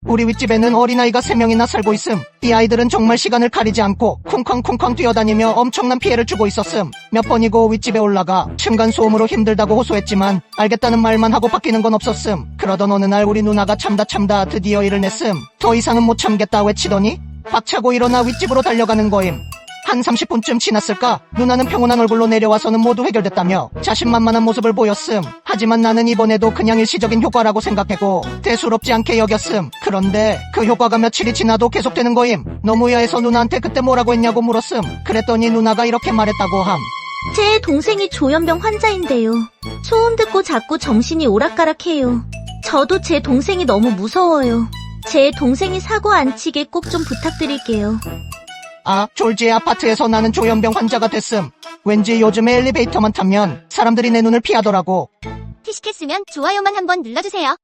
우리 윗집에는 어린아이가 3명이나 살고 있음. 이 아이들은 정말 시간을 가리지 않고 쿵쾅쿵쾅 뛰어다니며 엄청난 피해를 주고 있었음. 몇 번이고 윗집에 올라가 층간소음으로 힘들다고 호소했지만 알겠다는 말만 하고 바뀌는 건 없었음. 그러던 어느 날 우리 누나가 참다 드디어 일을 냈음. 더 이상은 못 참겠다 외치더니 박차고 일어나 윗집으로 달려가는 거임. 한 30분쯤 지났을까? 누나는 평온한 얼굴로 내려와서는 모두 해결됐다며 자신만만한 모습을 보였음. 하지만 나는 이번에도 그냥 일시적인 효과라고 생각하고 대수롭지 않게 여겼음. 그런데 그 효과가 며칠이 지나도 계속되는 거임. 너무 야해서 누나한테 그때 뭐라고 했냐고 물었음. 그랬더니 누나가 이렇게 말했다고 함. 제 동생이 조현병 환자인데요. 소음 듣고 자꾸 정신이 오락가락해요. 저도 제 동생이 너무 무서워요. 제 동생이 사고 안 치게 꼭 좀 부탁드릴게요. 아, 졸지의 아파트에서 나는 조현병 환자가 됐음. 왠지 요즘에 엘리베이터만 타면 사람들이 내 눈을 피하더라고. 티식했으면 좋아요만 한번 눌러주세요.